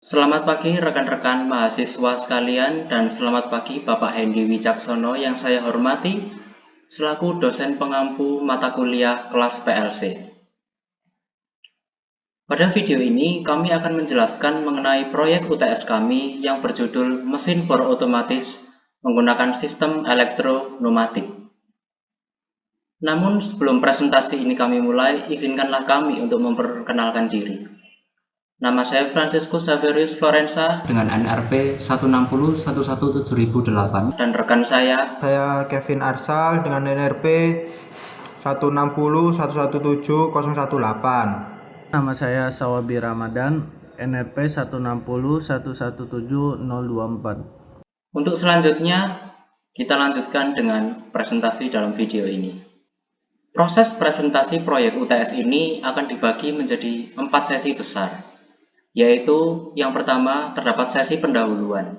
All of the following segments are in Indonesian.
Selamat pagi rekan-rekan mahasiswa sekalian dan selamat pagi Bapak Hendy Wicaksono yang saya hormati selaku dosen pengampu mata kuliah kelas PLC. Pada video ini kami akan menjelaskan mengenai proyek UTS kami yang berjudul Mesin Bor Otomatis menggunakan sistem elektroneumatik. Namun sebelum presentasi ini kami mulai, izinkanlah kami untuk memperkenalkan diri. Nama saya Franciscus Saverius Florensa dengan NRP 160.117.008 dan rekan saya Kevin Arsal dengan NRP 160.117.018. Nama saya Sawabi Ramadan, NRP 160.117.024. Untuk selanjutnya, kita lanjutkan dengan presentasi dalam video ini. Proses presentasi proyek UTS ini akan dibagi menjadi 4 sesi besar, yaitu yang pertama terdapat sesi pendahuluan.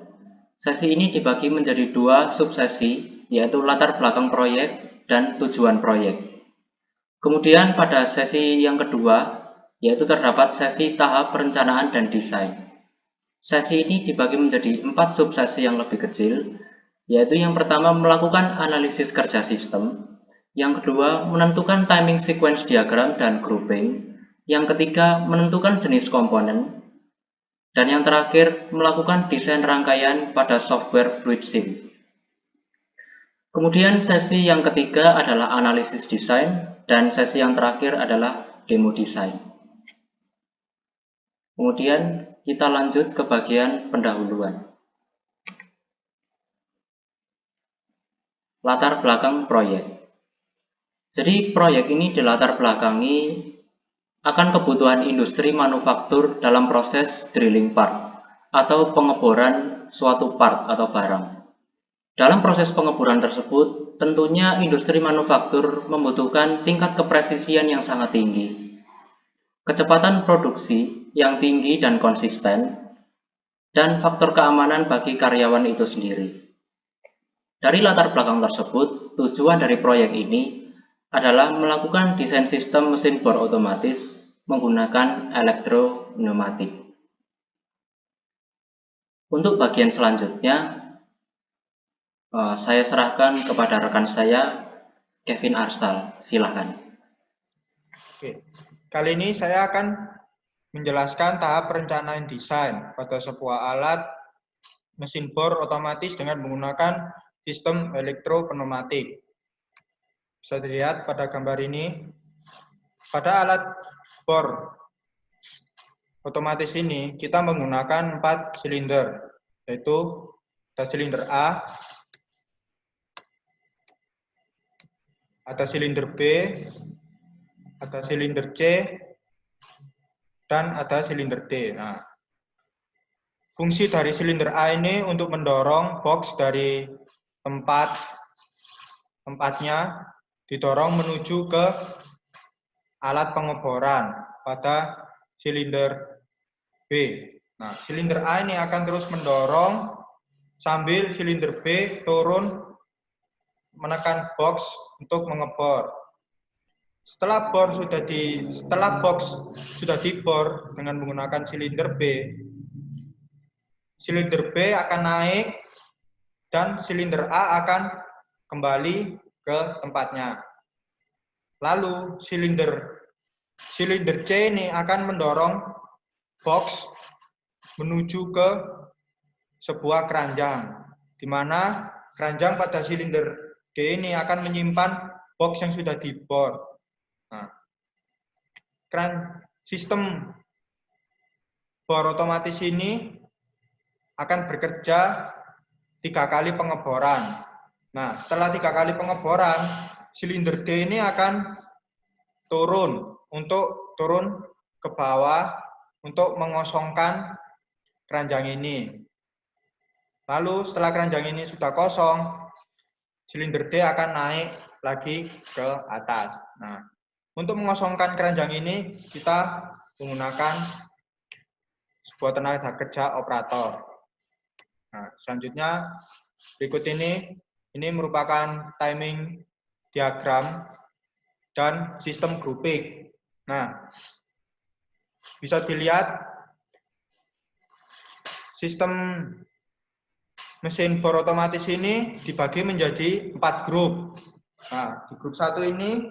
Sesi ini dibagi menjadi 2 subsesi, yaitu latar belakang proyek dan tujuan proyek. Kemudian pada sesi yang kedua, yaitu terdapat sesi tahap perencanaan dan desain. Sesi ini dibagi menjadi 4 subsesi yang lebih kecil, yaitu yang pertama melakukan analisis kerja sistem, yang kedua menentukan timing sequence diagram dan grouping, yang ketiga menentukan jenis komponen, dan yang terakhir melakukan desain rangkaian pada software FluidSim. Kemudian sesi yang ketiga adalah analisis desain, dan sesi yang terakhir adalah demo desain. Kemudian kita lanjut ke bagian pendahuluan. Latar belakang proyek. Jadi proyek ini dilatar belakangi akan kebutuhan industri manufaktur dalam proses drilling part atau pengeboran suatu part atau barang. Dalam proses pengeboran tersebut, tentunya industri manufaktur membutuhkan tingkat kepresisian yang sangat tinggi, kecepatan produksi yang tinggi dan konsisten, dan faktor keamanan bagi karyawan itu sendiri. Dari latar belakang tersebut, tujuan dari proyek ini adalah melakukan desain sistem mesin bor otomatis menggunakan elektroneumatik. Untuk bagian selanjutnya, saya serahkan kepada rekan saya, Kevin Arsal. Silakan. Oke. Kali ini saya akan menjelaskan tahap perencanaan desain pada sebuah alat mesin bor otomatis dengan menggunakan sistem elektropneumatik. Bisa dilihat pada gambar ini. Pada alat bor otomatis ini kita menggunakan 4 silinder, yaitu ada silinder A, ada silinder B, ada silinder C, dan ada silinder D. Nah, fungsi dari silinder A ini untuk mendorong box dari tempatnya didorong menuju ke alat pengeboran pada silinder B. Nah, silinder A ini akan terus mendorong sambil silinder B turun menekan box untuk mengebor. Setelah box sudah dibor dengan menggunakan silinder B akan naik dan silinder A akan kembali ke tempatnya. Lalu silinder C ini akan mendorong box menuju ke sebuah keranjang, di mana keranjang pada silinder D ini akan menyimpan box yang sudah dibor. Nah, sistem bor otomatis ini akan bekerja 3 kali pengeboran. Nah, setelah 3 kali pengeboran, silinder D ini akan turun ke bawah untuk mengosongkan keranjang ini. Lalu setelah keranjang ini sudah kosong, silinder D akan naik lagi ke atas. Nah, untuk mengosongkan keranjang ini kita menggunakan sebuah tenaga kerja operator. Nah, selanjutnya berikut ini merupakan timing diagram dan sistem grouping. Nah, bisa dilihat sistem mesin bor otomatis ini dibagi menjadi 4 grup. Nah, di grup 1 ini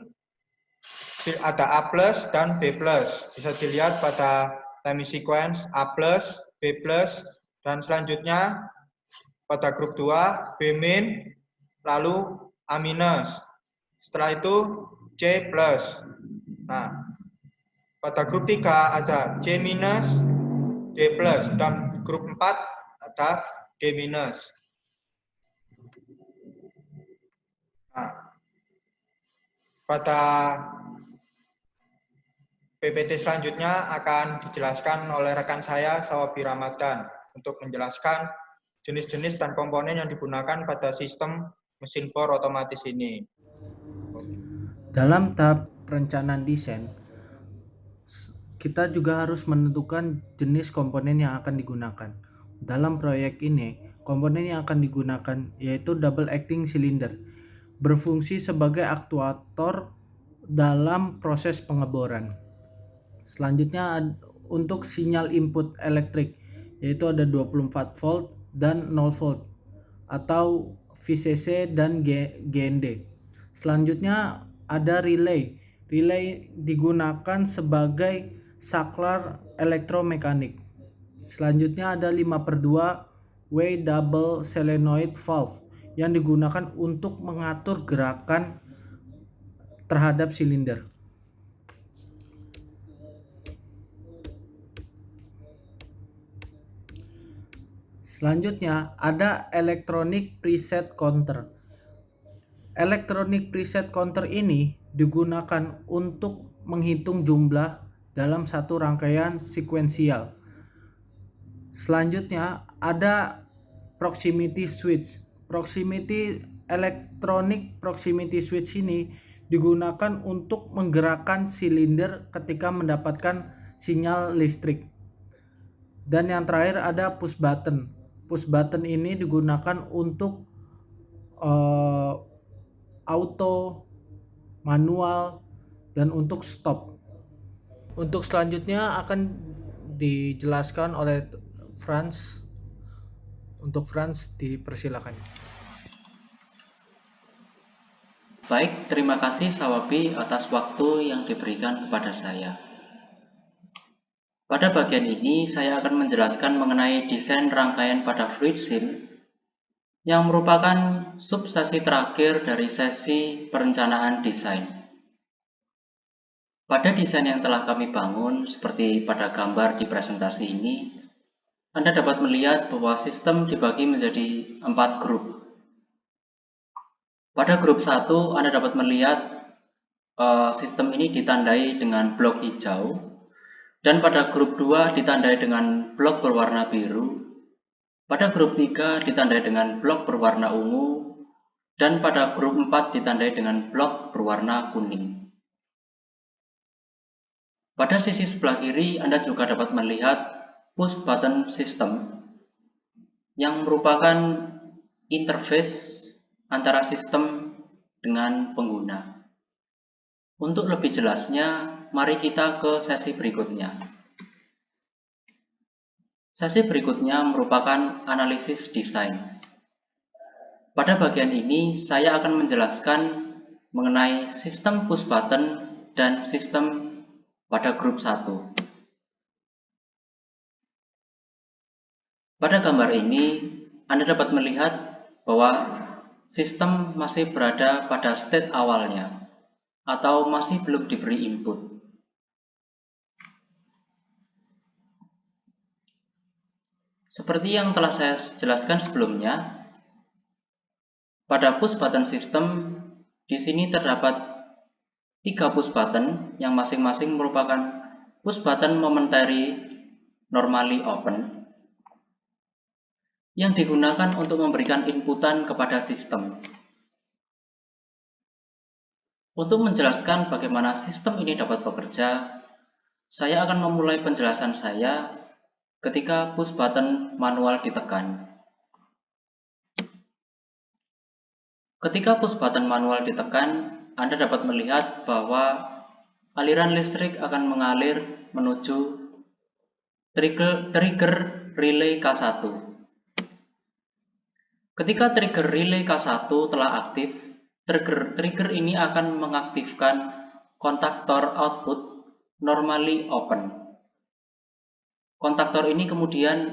ada A plus dan B plus. Bisa dilihat pada timing sequence A plus, B plus, dan selanjutnya pada grup 2 B min, lalu A minus. Setelah itu C plus. Nah, pada grup 3 ada C minus, D plus, dan grup 4 ada D minus. Nah, pada PPT selanjutnya akan dijelaskan oleh rekan saya, Sawabi Ramadan, untuk menjelaskan jenis-jenis dan komponen yang digunakan pada sistem mesin bor otomatis ini. Dalam tahap perencanaan desain, kita juga harus menentukan jenis komponen yang akan digunakan. Dalam proyek ini, komponen yang akan digunakan yaitu double acting cylinder, berfungsi sebagai aktuator dalam proses pengeboran. Selanjutnya untuk sinyal input elektrik, yaitu ada 24 volt dan 0 volt atau VCC dan GND. Selanjutnya ada relay. Relay digunakan sebagai saklar elektromekanik. Selanjutnya ada 5/2 way double solenoid valve yang digunakan untuk mengatur gerakan terhadap silinder. Selanjutnya ada electronic preset counter. Electronic preset counter ini digunakan untuk menghitung jumlah dalam satu rangkaian sekuensial. Selanjutnya ada proximity switch. Electronic proximity switch ini digunakan untuk menggerakkan silinder ketika mendapatkan sinyal listrik. Dan yang terakhir ada push button. Push button ini digunakan untuk auto, manual, dan untuk stop. Untuk selanjutnya akan dijelaskan oleh Franz. Untuk Franz dipersilakan. Baik, terima kasih Sawabi atas waktu yang diberikan kepada saya. Pada bagian ini, saya akan menjelaskan mengenai desain rangkaian pada fluid seal yang merupakan subsesi terakhir dari sesi perencanaan desain. Pada desain yang telah kami bangun, seperti pada gambar di presentasi ini, Anda dapat melihat bahwa sistem dibagi menjadi 4 grup. Pada grup 1, Anda dapat melihat sistem ini ditandai dengan blok hijau, dan pada grup 2 ditandai dengan blok berwarna biru, pada grup 3 ditandai dengan blok berwarna ungu, dan pada grup 4 ditandai dengan blok berwarna kuning. Pada sisi sebelah kiri, Anda juga dapat melihat push button system yang merupakan interface antara sistem dengan pengguna. Untuk lebih jelasnya, mari kita ke sesi berikutnya. Sesi berikutnya merupakan analisis desain. Pada bagian ini, saya akan menjelaskan mengenai sistem push button dan sistem pada grup 1. Pada gambar ini, Anda dapat melihat bahwa sistem masih berada pada state awalnya, atau masih belum diberi input. Seperti yang telah saya jelaskan sebelumnya, pada push button system, di sini terdapat 3 push button yang masing-masing merupakan push button momentary normally open yang digunakan untuk memberikan inputan kepada sistem. Untuk menjelaskan bagaimana sistem ini dapat bekerja, saya akan memulai penjelasan saya ketika push button manual ditekan. Ketika push button manual ditekan, Anda dapat melihat bahwa aliran listrik akan mengalir menuju trigger relay K1. Ketika trigger relay K1 telah aktif, trigger ini akan mengaktifkan kontaktor output normally open. Kontaktor ini kemudian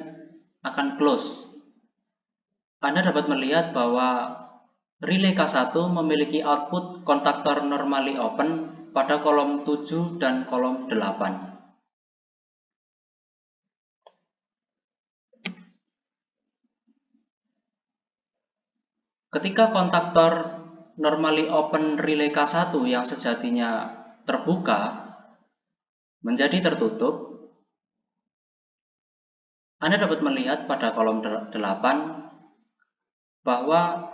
akan close. Anda dapat melihat bahwa relay K1 memiliki output kontaktor normally open pada kolom 7 dan kolom 8. Ketika kontaktor normally open relay K1 yang sejatinya terbuka menjadi tertutup, Anda dapat melihat pada kolom 8 bahwa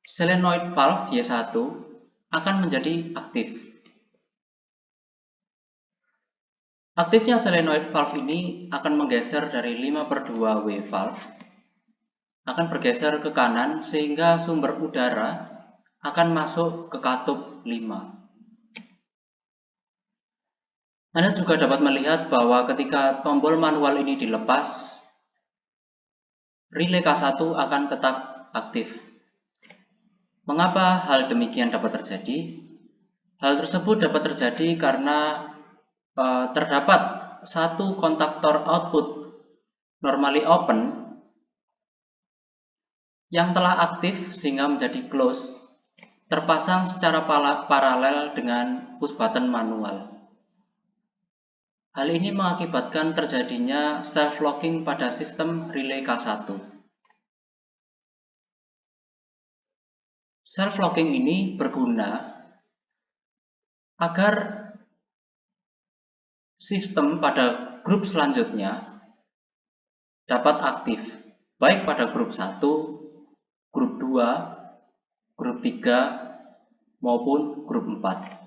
solenoid valve Y1 akan menjadi aktif. Aktifnya solenoid valve ini akan menggeser dari 5/2 W valve, akan bergeser ke kanan sehingga sumber udara akan masuk ke katup 5. Anda juga dapat melihat bahwa ketika tombol manual ini dilepas, relay K1 akan tetap aktif. Mengapa hal demikian dapat terjadi? Hal tersebut dapat terjadi karena terdapat satu kontaktor output normally open yang telah aktif sehingga menjadi close, terpasang secara paralel dengan push button manual. Hal ini mengakibatkan terjadinya self-locking pada sistem relay K1. Self-locking ini berguna agar sistem pada grup selanjutnya dapat aktif, baik pada grup 1, grup 2, grup 3, maupun grup 4.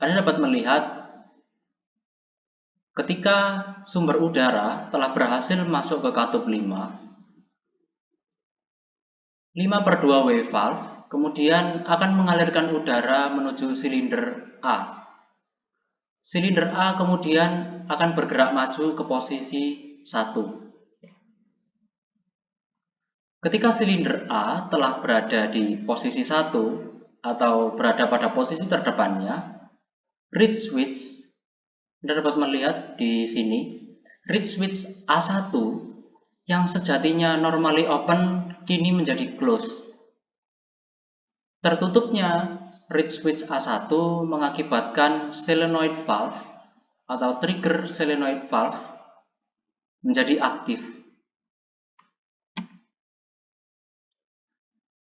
Anda dapat melihat ketika sumber udara telah berhasil masuk ke katup 5/2 W valve kemudian akan mengalirkan udara menuju silinder A. Silinder A kemudian akan bergerak maju ke posisi 1. Ketika silinder A telah berada di posisi 1 atau berada pada posisi terdepannya, reed switch, Anda dapat melihat di sini, reed switch A1 yang sejatinya normally open kini menjadi close. Tertutupnya reed switch A1 mengakibatkan solenoid valve atau trigger solenoid valve menjadi aktif.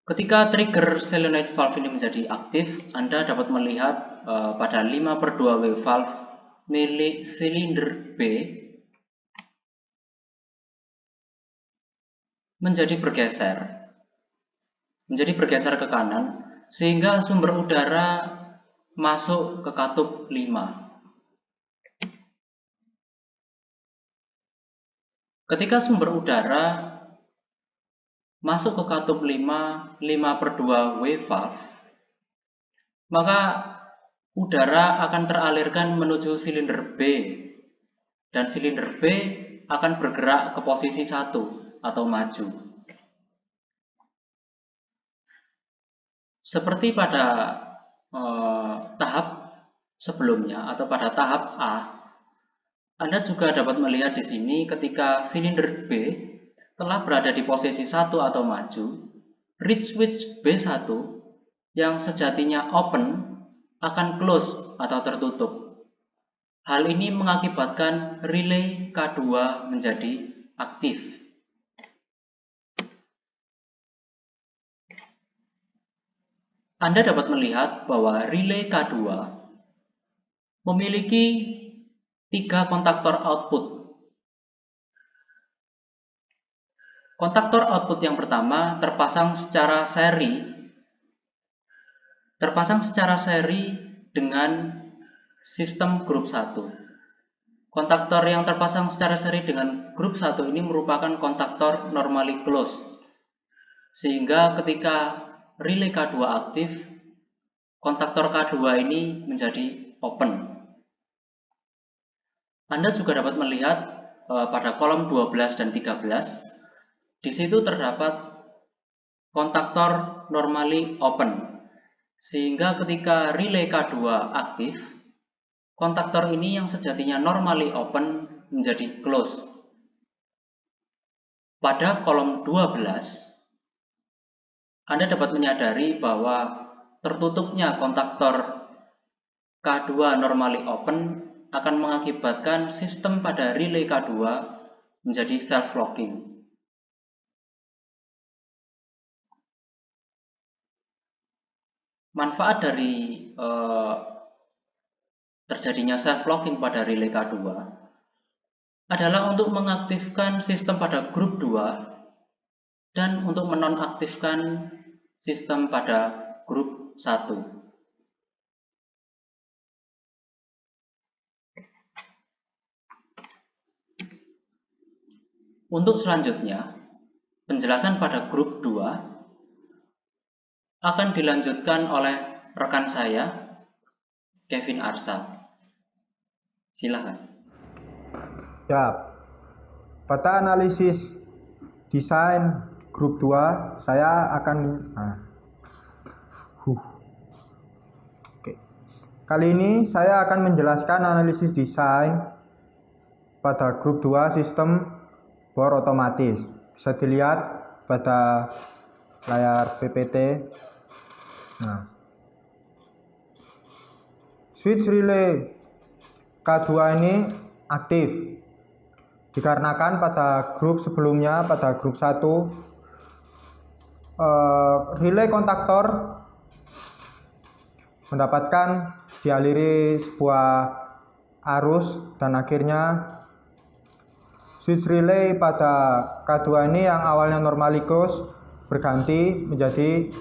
Ketika trigger solenoid valve ini menjadi aktif, Anda dapat melihat pada 5/2 W valve milik silinder B menjadi bergeser ke kanan sehingga sumber udara masuk ke katup 5. Ketika sumber udara masuk ke katup 5/2 W valve, maka udara akan teralirkan menuju silinder B dan silinder B akan bergerak ke posisi 1 atau maju. Seperti pada tahap sebelumnya atau pada tahap A, Anda juga dapat melihat di sini ketika silinder B telah berada di posisi 1 atau maju, reed switch B1 yang sejatinya open akan close atau tertutup. Hal ini mengakibatkan relay K2 menjadi aktif. Anda dapat melihat bahwa relay K2 memiliki 3 kontaktor output. Kontaktor output yang pertama terpasang secara seri dengan sistem grup 1. Kontaktor yang terpasang secara seri dengan grup 1 ini merupakan kontaktor normally closed. Sehingga ketika relay K2 aktif, kontaktor K2 ini menjadi open. Anda juga dapat melihat pada kolom 12 dan 13, di situ terdapat kontaktor normally open. Sehingga ketika relay K2 aktif, kontaktor ini yang sejatinya normally open menjadi close. Pada kolom 12, Anda dapat menyadari bahwa tertutupnya kontaktor K2 normally open akan mengakibatkan sistem pada relay K2 menjadi self-locking. Manfaat dari terjadinya self-locking pada relay K2 adalah untuk mengaktifkan sistem pada grup 2 dan untuk menonaktifkan sistem pada grup 1. Untuk selanjutnya, penjelasan pada grup 2 akan dilanjutkan oleh rekan saya, Kevin Arsa. Silakan. Siap. Pada analisis desain grup 2, saya akan Oke. Kali ini saya akan menjelaskan analisis desain pada grup 2 sistem bor otomatis. Bisa dilihat pada layar PPT. Switch relay K2 ini aktif dikarenakan pada grup sebelumnya, pada grup 1, relay kontaktor mendapatkan dialiri sebuah arus dan akhirnya switch relay pada K2 ini yang awalnya normally close berganti menjadi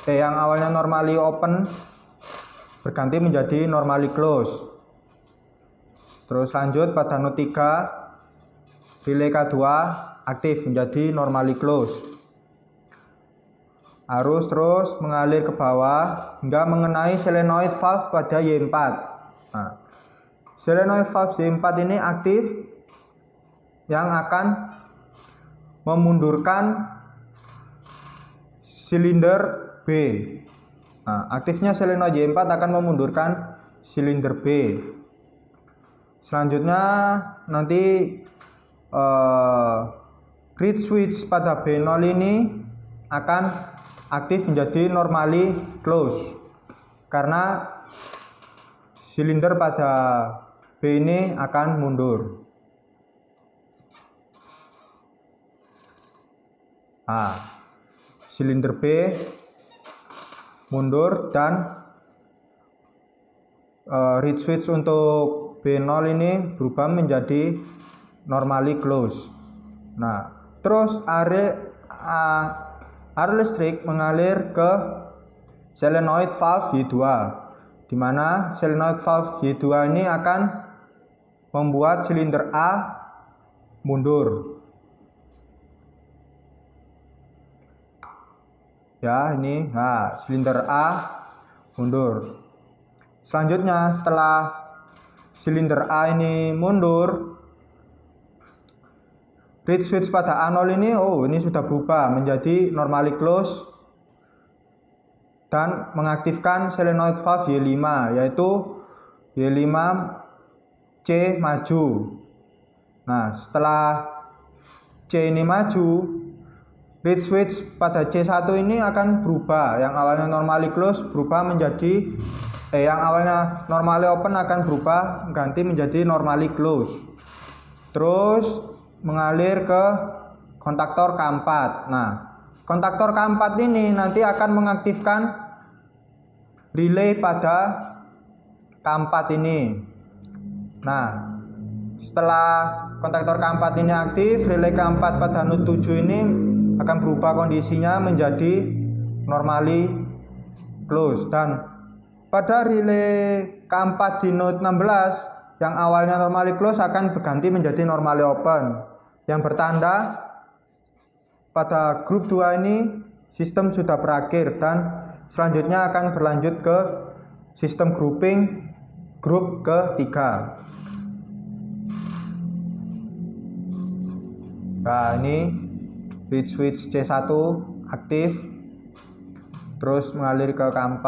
yang awalnya normally open berganti menjadi normally close. Terus lanjut pada node 3, relay K2 aktif menjadi normally close. Arus terus mengalir ke bawah hingga mengenai solenoid valve pada Y4. Solenoid valve Y4 ini aktif yang akan memundurkan silinder B. Aktifnya solenoid Y4 akan memundurkan silinder B. Selanjutnya nanti reed switch pada B0 ini akan aktif menjadi normally close karena silinder pada B ini akan mundur. Silinder B mundur dan reed switch untuk B0 ini berubah menjadi normally close. Terus arus listrik mengalir ke solenoid valve Y2, di mana solenoid valve Y2 ini akan membuat silinder A mundur. Ini silinder A mundur. Selanjutnya setelah silinder A ini mundur, reed switch pada A0 ini ini sudah berubah menjadi normally close dan mengaktifkan solenoid valve Y5, yaitu Y5C maju. Setelah C ini maju, reed switch pada C1 ini akan berubah, yang awalnya normally close berubah menjadi yang awalnya normally open akan berubah ganti menjadi normally close. Terus mengalir ke kontaktor K4. Kontaktor K4 ini nanti akan mengaktifkan relay pada K4 ini. Setelah kontaktor K4 ini aktif, relay K4 pada node 7 ini akan berubah kondisinya menjadi normally close, dan pada relay K4 di node 16 yang awalnya normally close akan berganti menjadi normally open, yang bertanda pada grup 2 ini sistem sudah berakhir dan selanjutnya akan berlanjut ke sistem grouping grup ketiga. Nah, ini switch C1 aktif, terus mengalir ke K4.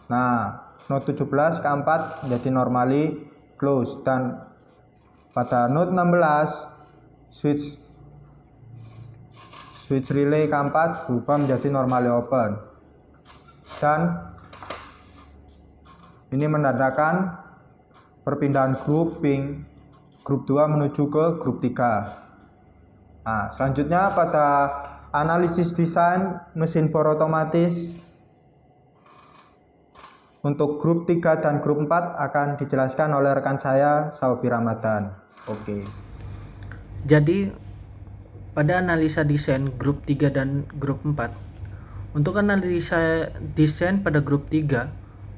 Nah, node 17 K4 menjadi normally close, dan pada node 16 switch relay K4 berubah menjadi normally open, dan ini menandakan perpindahan grouping grup 2 menuju ke grup 3. Nah, selanjutnya pada analisis desain mesin bor otomatis untuk grup 3 dan grup 4 akan dijelaskan oleh rekan saya, Saobi Ramadan. Oke. Jadi pada analisa desain grup 3 dan grup 4, untuk analisa desain pada grup 3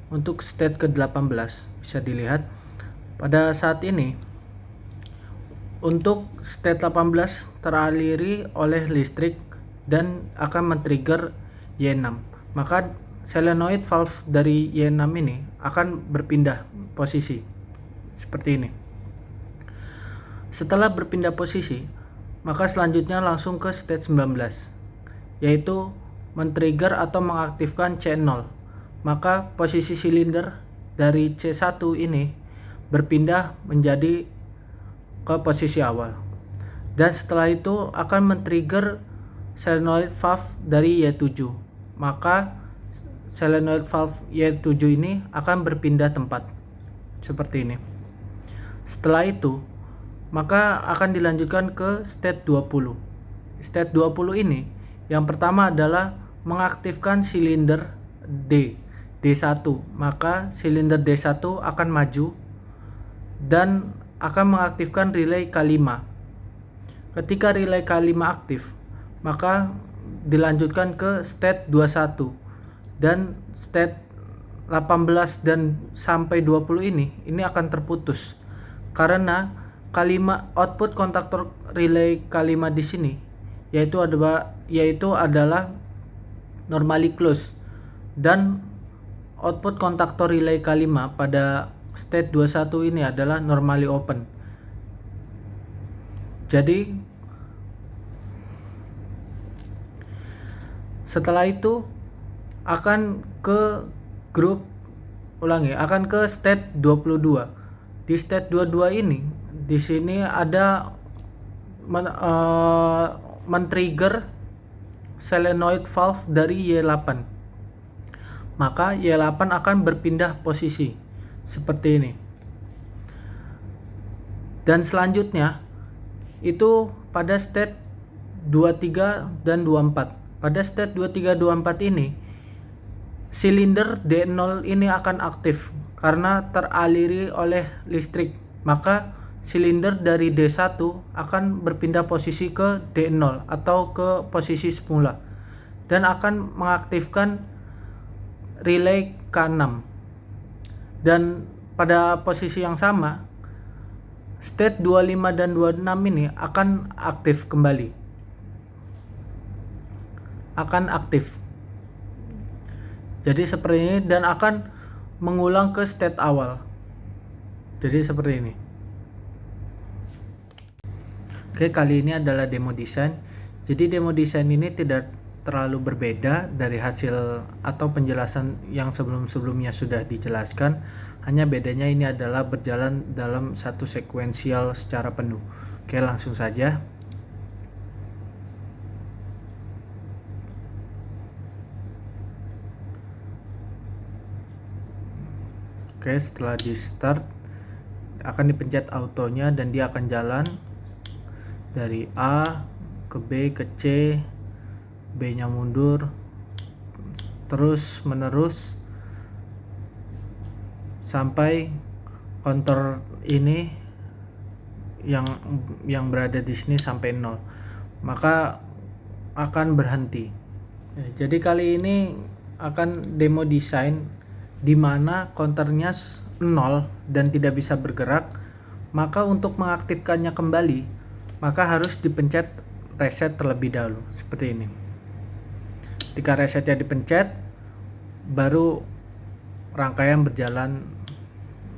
untuk state ke-18 bisa dilihat pada saat ini. Untuk state 18 teraliri oleh listrik dan akan men-trigger Y6. Maka solenoid valve dari Y6 ini akan berpindah posisi seperti ini. Setelah berpindah posisi, maka selanjutnya langsung ke state 19, yaitu men-trigger atau mengaktifkan C0. Maka posisi silinder dari C1 ini berpindah menjadi ke posisi awal, dan setelah itu akan men-trigger solenoid valve dari Y7. Maka solenoid valve Y7 ini akan berpindah tempat seperti ini. Setelah itu maka akan dilanjutkan ke state 20. State 20 ini yang pertama adalah mengaktifkan silinder D1. Maka silinder D1 akan maju dan akan mengaktifkan relay K5. Ketika relay K5 aktif, maka dilanjutkan ke state 21, dan state 18 dan sampai 20 ini akan terputus karena K5 output kontaktor relay K5 di sini yaitu adalah normally close, dan output kontaktor relay K5 pada state 21 ini adalah normally open. Jadi setelah itu akan ke akan ke state 22. Di state 22 ini di sini ada men-trigger solenoid valve dari Y8. Maka Y8 akan berpindah posisi seperti ini. Dan selanjutnya itu pada state 23 dan 24. Pada state 23 24 ini silinder D0 ini akan aktif karena teraliri oleh listrik. Maka silinder dari D1 akan berpindah posisi ke D0 atau ke posisi semula dan akan mengaktifkan relay K6. Dan pada posisi yang sama, state 25 dan 26 ini akan aktif kembali. Akan aktif. Jadi seperti ini, dan akan mengulang ke state awal. Jadi seperti ini. Oke, kali ini adalah demo desain. Jadi demo desain ini tidak terlalu berbeda dari hasil atau penjelasan yang sebelum-sebelumnya sudah dijelaskan. Hanya bedanya ini adalah berjalan dalam satu sekuensial secara penuh. Oke, langsung saja. Oke, setelah di start akan dipencet autonya dan dia akan jalan dari A ke B ke C, B nya mundur terus menerus sampai counter ini yang berada di sini sampai 0, maka akan berhenti. Jadi kali ini akan demo desain di mana counternya 0 dan tidak bisa bergerak. Maka untuk mengaktifkannya kembali, maka harus dipencet reset terlebih dahulu seperti ini. Ketika resetnya dipencet, baru rangkaian berjalan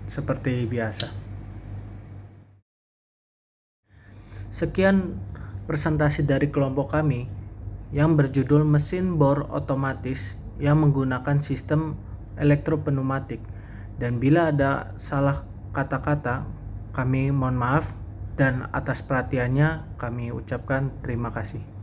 seperti biasa. Sekian presentasi dari kelompok kami yang berjudul mesin bor otomatis yang menggunakan sistem elektropneumatik. Dan bila ada salah kata-kata, kami mohon maaf, dan atas perhatiannya kami ucapkan terima kasih.